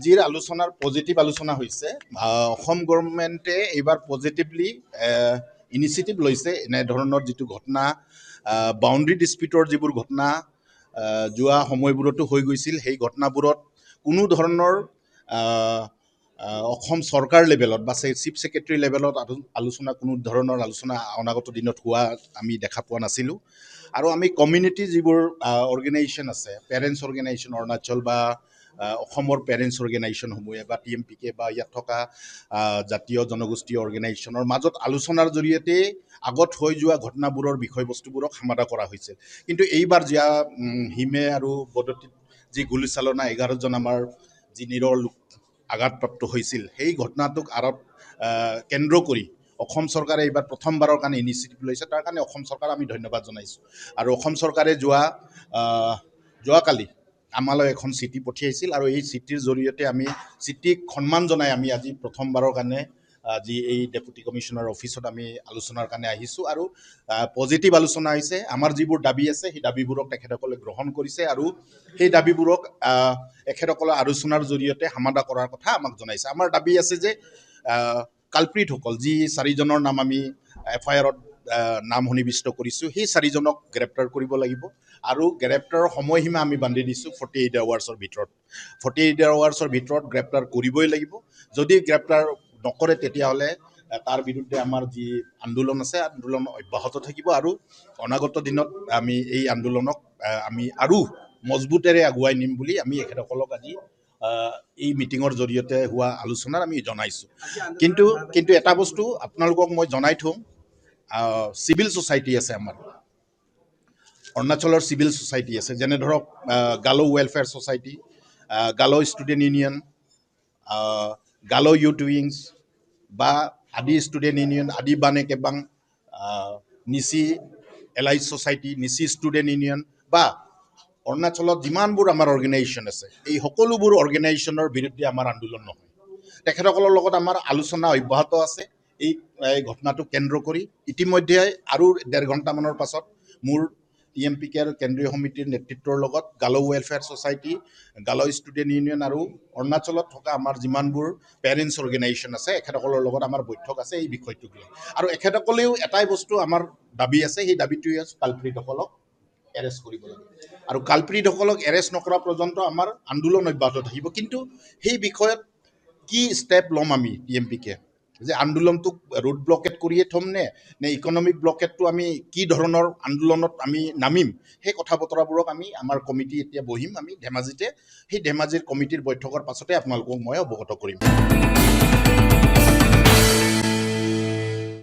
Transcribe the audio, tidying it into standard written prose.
আজিৰ আলোচনাৰ পজিটিভ আলোচনা হৈছে অসম গভৰ্ণমেণ্টে এইবাৰ পজিটিভলি ইনিচিয়েটিভ লৈছে এনেধৰণৰ যিটো ঘটনা বাউণ্ডাৰী ডিস্পিউটৰ যিবোৰ ঘটনা যোৱা সময়বোৰতো হৈ গৈছিল সেই ঘটনাবোৰত কোনো ধৰণৰ অসম চৰকাৰ লেভেলত বা চিফ ছেক্ৰেটাৰী লেভেলত আলোচনা কোনো ধৰণৰ আলোচনা অনাগত দিনত হোৱা আমি দেখা পোৱা নাছিলোঁ আৰু আমি কমিউনিটি যিবোৰ অৰ্গেনাইজেশ্যন আছে পেৰেণ্টছ অৰ্গেনাইজেশ্যন অৰুণাচল বা অসমৰ পেৰেণ্টছ অৰ্গেনাইজেশ্যনসমূহে বা TMPK বা ইয়াত থকা জাতীয় জনগোষ্ঠীয় অৰ্গেনাইজেশ্যনৰ মাজত আলোচনাৰ জৰিয়তে আগত হৈ যোৱা ঘটনাবোৰৰ বিষয়বস্তুবোৰক সমাধা কৰা হৈছিল কিন্তু এইবাৰ যিয়া হিমে আৰু বদতিত যি গুলীচালনা 11জন আমাৰ যি নিৰৰ লোক আঘাতপ্ৰাপ্ত হৈছিল সেই ঘটনাটোক আঁৰত কেন্দ্ৰ কৰি অসম চৰকাৰে এইবাৰ প্ৰথমবাৰৰ কাৰণে ইনিচিয়েটিভ লৈছে তাৰ কাৰণে অসম চৰকাৰক আমি ধন্যবাদ জনাইছোঁ আৰু অসম চৰকাৰে যোৱাকালি আমালৈ এখন চিঠি পঠিয়াইছিল আৰু এই চিঠিৰ জৰিয়তে আমি চিঠিক সন্মান জনাই আমি আজি প্ৰথমবাৰৰ কাৰণে আজি এই ডেপুটি কমিশ্যনাৰ অফিচত আমি আলোচনাৰ কাৰণে আহিছোঁ আৰু পজিটিভ আলোচনা হৈছে আমাৰ যিবোৰ দাবী আছে সেই দাবীবোৰক তেখেতসকলে গ্ৰহণ কৰিছে আৰু সেই দাবীবোৰক এখেতসকলৰ আলোচনাৰ জৰিয়তে সমাধা কৰাৰ কথা আমাক জনাইছে আমাৰ দাবী আছে যে কালপ্ৰিটসকল যি 4জনৰ নাম আমি FIR-ত নাম সন্নিবিষ্ট কৰিছোঁ সেই 4জনক গ্ৰেপ্তাৰ কৰিব লাগিব আৰু গ্ৰেপ্তাৰৰ সময়সীমা আমি বান্ধি দিছোঁ 48 আৱাৰ্ছৰ ভিতৰত 48 আৱাৰ্ছৰ ভিতৰত গ্ৰেপ্তাৰ কৰিবই লাগিব যদি গ্ৰেপ্তাৰ নকৰে তেতিয়াহ'লে তাৰ বিৰুদ্ধে আমাৰ যি আন্দোলন আছে আন্দোলন অব্যাহত থাকিব আৰু অনাগত দিনত আমি এই আন্দোলনক আমি আৰু মজবুতেৰে আগুৱাই নিম বুলি আমি এখেতসকলক আজি এই মিটিঙৰ জৰিয়তে হোৱা আলোচনাৰ আমি জনাইছোঁ কিন্তু এটা বস্তু আপোনালোকক মই জনাই থওঁ চিভিল ছ'চাইটি আছে আমাৰ অৰুণাচলৰ চিভিল ছ'চাইটি আছে যেনে ধৰক গালো ৱেলফেয়াৰ ছ'চাইটি গালো ষ্টুডেণ্ট ইউনিয়ন গালো ইউথ উইংছ বা আদি ষ্টুডেণ্ট ইউনিয়ন আদি বানে কেবাং নিচি এলাইজ ছ'চাইটি নিচি ষ্টুডেণ্ট ইউনিয়ন বা অৰুণাচলত যিমানবোৰ আমাৰ অৰ্গেনাইজেশ্যন আছে এই সকলোবোৰ অৰ্গেনাইজেশ্যনৰ বিৰুদ্ধে আমাৰ আন্দোলন নহয় তেখেতসকলৰ লগত আমাৰ আলোচনা অব্যাহত আছে এই ঘটনাটো কেন্দ্ৰ কৰি ইতিমধ্যে আৰু 1.5 ঘণ্টামানৰ পাছত মোৰ TMPKৰ কেন্দ্ৰীয় সমিতিৰ নেতৃত্বৰ লগত গালো ৱেলফেয়াৰ ছ'চাইটি গালো ষ্টুডেণ্ট ইউনিয়ন আৰু অৰুণাচলত থকা আমাৰ যিমানবোৰ পেৰেণ্টছ অৰ্গেনাইজেশ্যন আছে এখেতসকলৰ লগত আমাৰ বৈঠক আছে এই বিষয়টোক লৈ আৰু এখেতসকলেও এটাই বস্তু আমাৰ দাবী আছে সেই দাবীটোৱে কালপ্ৰিটসকলক এৰেষ্ট কৰিব লাগে আৰু কালপ্ৰিটসকলক এৰেষ্ট নকৰা পৰ্যন্ত আমাৰ আন্দোলন অব্যাহত থাকিব কিন্তু সেই বিষয়ত কি ষ্টেপ ল'ম আমি TMPK যে আন্দোলনটোক ৰোড ব্লকেট কৰিয়ে থ'ম নে ইকনমিক ব্লকেটটো আমি কি ধৰণৰ আন্দোলনত আমি নামিম সেই কথা বতৰাবোৰক আমি আমাৰ কমিটি এতিয়া বহিম আমি ধেমাজিতে সেই ধেমাজিৰ কমিটিৰ বৈঠকৰ পাছতে আপোনালোকক মই অৱগত কৰিম